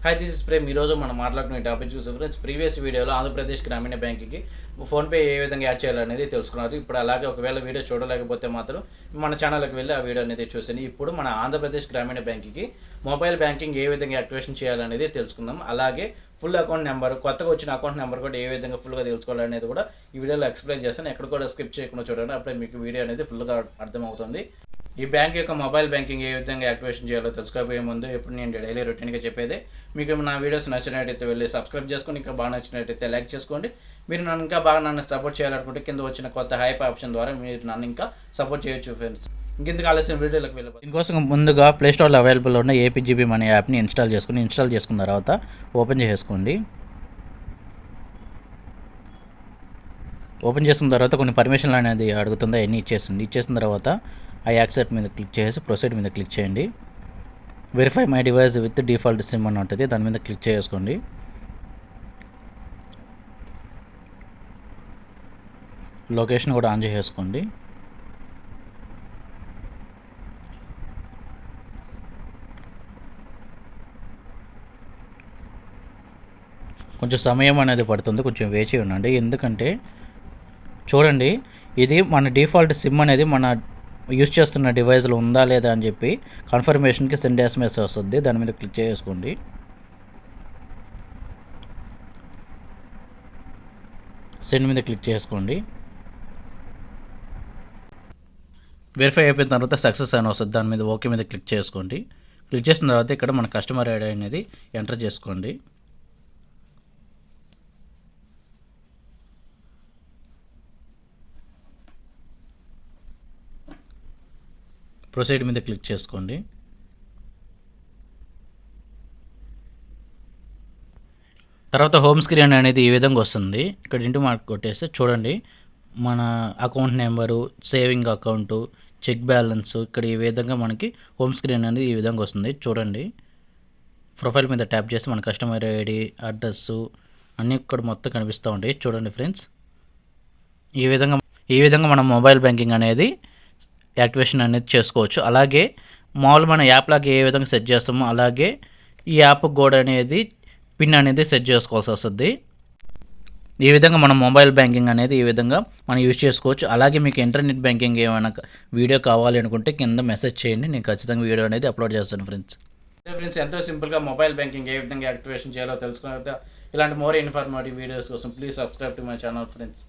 Hi this is Prem. ఈరోజు మనం మాట్లాడుకునే టాపిక్ చూసాం ఫ్రెండ్స్. ప్రీవియస్ వీడియోలో ఆంధ్రప్రదేశ్ గ్రామీణ బ్యాంక్కి ఫోన్పే ఏ విధంగా యాడ్ చేయాలనేది తెలుసుకున్నారు. ఇప్పుడు అలాగే ఒకవేళ వీడియో చూడలేకపోతే మాత్రం మన ఛానల్కి వెళ్ళి ఆ వీడియో అనేది చూసాను. ఇప్పుడు మన ఆంధ్రప్రదేశ్ గ్రామీణ బ్యాంక్కి మొబైల్ బ్యాంకింగ్ ఏ విధంగా యాక్టివేషన్ చేయాలనేది తెలుసుకుందాం. అలాగే ఫుల్ అకౌంట్ నెంబర్, కొత్తగా వచ్చిన అకౌంట్ నెంబర్ కూడా ఏ విధంగా ఫుల్గా తెలుసుకోవాలనేది కూడా ఈ వీడియోలో ఎక్స్ప్లెయిన్ చేస్తాను. ఎక్కడ కూడా స్కిప్ చేయకుండా చూడండి, అప్పుడే మీకు వీడియో అనేది ఫుల్గా అర్థమవుతుంది. ఈ బ్యాంక్ యొక్క మొబైల్ బ్యాంకింగ్ ఏ విధంగా యాక్టివేషన్ చేయాలో తెలుసుకోబోయే ముందు ఇప్పుడు నేను డైలీ రొటీన్గా చెప్పేది. మీకు నా వీడియోస్ నచ్చినట్టయితే వెళ్ళి సబ్స్క్రైబ్ చేసుకోండి. ఇంకా బాగా నచ్చినట్టయితే లైక్ చేసుకోండి. మీరు నన్ను ఇంకా బాగా సపోర్ట్ చేయాలనుకుంటే కింద వచ్చిన కొత్త హైప్ ఆప్షన్ ద్వారా మీరు నన్ను ఇంకా సపోర్ట్ చేయొచ్చు ఫ్రెండ్స్. ఇంకెందుకు ఆలస్యం వీడియోలోకి వెళ్ళిపోయి దీనికోసం ముందుగా ప్లేస్టోర్లో అవైలబుల్ ఉన్న ఏపీజీబీ మనీ యాప్ని ఇన్స్టాల్ చేసుకున్న తర్వాత ఓపెన్ చేసుకోండి. ఓపెన్ చేసుకున్న తర్వాత కొన్ని పర్మిషన్లు అనేది అడుగుతుందా అన్నీ ఇచ్చేసిన తర్వాత ఆ యాక్సెప్ట్ మీద క్లిక్ చేసి ప్రొసీడ్ మీద క్లిక్ చేయండి. Verify my device with default SIM అని ఉంటుంది, దాని మీద క్లిక్ చేసుకోండి. లొకేషన్ కూడా ఆన్ చేసుకోండి. కొంచెం సమయం అనేది పడుతుంది, కొంచెం వేచి ఉండండి. ఎందుకంటే చూడండి, ఇది మన డిఫాల్ట్ సిమ్ అనేది మన యూజ్ చేస్తున్న డివైస్లో ఉందా లేదా అని చెప్పి కన్ఫర్మేషన్కి సెండ్ ఎస్ఎంఎస్ వస్తుంది. దాని మీద క్లిక్ చేసుకోండి. సెండ్ మీద క్లిక్ చేసుకోండి. వెరిఫై అయిపోయిన తర్వాత సక్సెస్ అని వస్తుంది, దాని మీద ఓకే మీద క్లిక్ చేసుకోండి. క్లిక్ చేసిన తర్వాత ఇక్కడ మన కస్టమర్ ఐడి అనేది ఎంటర్ చేసుకోండి. ప్రొసీడ్ మీద క్లిక్ చేసుకోండి. తర్వాత హోమ్ స్క్రీన్ అనేది ఈ విధంగా వస్తుంది. ఇక్కడ ఇంటూ మార్క్ కొట్టేస్తే చూడండి, మన account number, saving account, check balance ఇక్కడ ఈ విధంగా మనకి హోమ్ స్క్రీన్ అనేది ఈ విధంగా వస్తుంది. చూడండి, ప్రొఫైల్ మీద ట్యాప్ చేసి మన కస్టమర్ ఐడి, అడ్రస్సు అన్నీ ఇక్కడ మొత్తం కనిపిస్తూ ఉంటాయి. చూడండి ఫ్రెండ్స్, ఈ విధంగా మనం మొబైల్ బ్యాంకింగ్ అనేది యాక్టివేషన్ అనేది చేసుకోవచ్చు. అలాగే మామూలు మన యాప్ లాగా ఏ విధంగా సెట్ చేస్తామో అలాగే ఈ యాప్ కూడా అనేది పిన్ అనేది సెట్ చేసుకోవాల్సి వస్తుంది. ఈ విధంగా మనం మొబైల్ బ్యాంకింగ్ అనేది ఈ విధంగా మనం యూజ్ చేసుకోవచ్చు. అలాగే మీకు ఇంటర్నెట్ బ్యాంకింగ్ ఏమైనా వీడియో కావాలి అనుకుంటే కింద మెసేజ్ చేయండి, నేను ఖచ్చితంగా వీడియో అనేది అప్లోడ్ చేస్తాను ఫ్రెండ్స్. ఎంతో సింపుల్గా మొబైల్ బ్యాంకింగ్ ఏ విధంగా యాక్టివేషన్ చేయాలో తెలుసుకున్న ఇలాంటి మోర్ ఇన్ఫర్మేటివ్ వీడియోస్ కోసం please subscribe to my channel friends.